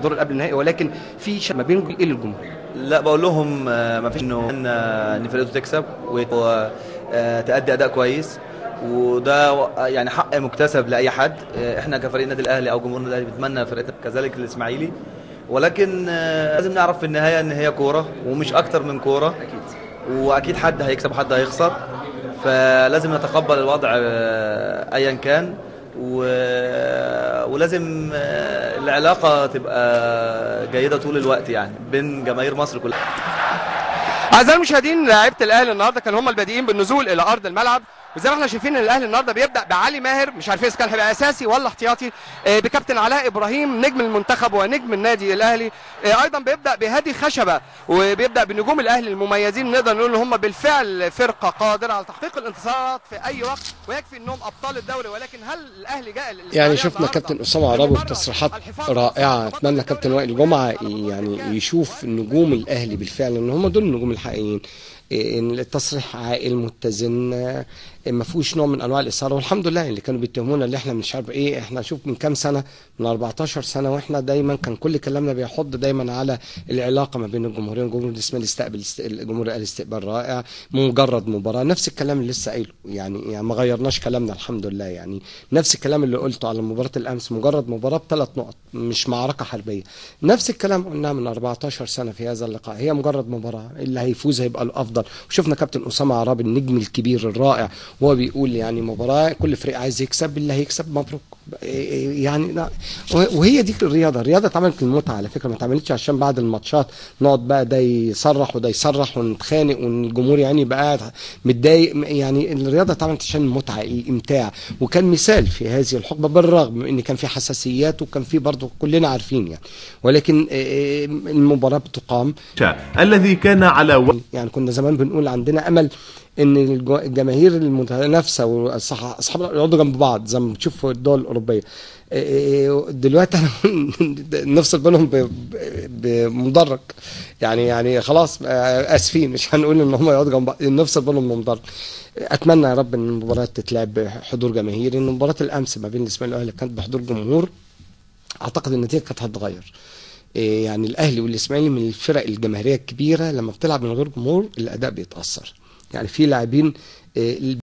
الدور اللي قبل النهائي، ولكن في ما بين ايه للجمهور؟ لا، بقول لهم ما فيش ان فرقته تكسب وتأدي اداء كويس، وده يعني حق مكتسب لاي حد. احنا كفريق النادي الاهلي او جمهور النادي الاهلي بنتمنى فرقتنا كذلك الاسماعيلي، ولكن لازم نعرف في النهايه ان هي كوره ومش اكتر من كوره اكيد، واكيد حد هيكسب وحد هيخسر، فلازم نتقبل الوضع ايا كان، ولازم العلاقه تبقى جيده طول الوقت يعني بين جماهير مصر كلها. اعزائي المشاهدين، لعيبه الاهلي النهارده كانوا هم البادئين بالنزول الى ارض الملعب، وزي ما احنا شايفين ان الاهلي النهارده بيبدا بعلي ماهر، مش عارفين اذا كان هيبقى اساسي ولا احتياطي، بكابتن علاء ابراهيم نجم المنتخب ونجم النادي الاهلي، ايضا بيبدا بهادي خشبه، وبيبدا بنجوم الاهلي المميزين، نقدر نقول ان هم بالفعل فرقه قادره على تحقيق الانتصارات في اي وقت، ويكفي انهم ابطال الدوري. ولكن هل الاهلي جاء يعني شفنا كابتن اسامه عرابي بتصريحات رائعه، اتمنى كابتن وائل جمعه يعني يشوف نجوم الاهلي بالفعل ان هم دول النجوم الحقيقيين. ان التصريح عاقل متزن، ما فيهوش نوع من انواع الاثاره، والحمد لله اللي كانوا بيتهمونا اللي احنا مش عارف ايه. احنا شوف من كام سنه، من 14 سنه واحنا دايما كان كل كلامنا بيحض دايما على العلاقه ما بين الجمهورين. الجمهور الاسماعيلي استقبل الجمهور الاهلي استقبال رائع، مجرد مباراه، نفس الكلام اللي لسه قايله يعني ما غيرناش كلامنا الحمد لله. يعني نفس الكلام اللي قلته على مباراه الامس، مجرد مباراه ب3 نقط، مش معركه حربيه. نفس الكلام قلناه من 14 سنه في هذا اللقاء، هي مجرد مباراه، اللي هيفوز هيبقى الافضل. وشفنا كابتن اسامه عرابي النجم الكبير الرائع وهو بيقول يعني مباراه كل فريق عايز يكسب، اللي هيكسب مبروك يعني. لا، وهي دي الرياضه اتعملت للمتعه على فكره، ما اتعملتش عشان بعد الماتشات نقعد بقى ده يصرح وده يصرح ونتخانق والجمهور يعني يبقى قاعد متضايق. يعني الرياضه اتعملت عشان المتعه، الامتاع، وكان مثال في هذه الحقبه بالرغم من ان كان في حساسيات وكان في برضه كلنا عارفين يعني، ولكن المباراه بتقام. الذي كان على يعني كنا زمان بنقول عندنا امل ان الجماهير المتنافسه واصحاب يقعدوا جنب بعض زي ما بتشوف في الدول الاوروبيه. دلوقتي نفصل بينهم بمدرج، يعني خلاص اسفين، مش هنقول ان هم يقعدوا جنب بعض، نفصل بينهم بمدرج. اتمنى يا رب ان المباراه تتلعب بحضور جماهيري. ان مباراه الامس ما بين الاسماعيلي والاهلي كانت بحضور جمهور، اعتقد النتيجه كانت هتتغير. يعني الاهلي والاسماعيلي من الفرق الجماهيريه الكبيره، لما بتلعب من غير جمهور الاداء بيتاثر. يعني في لاعبين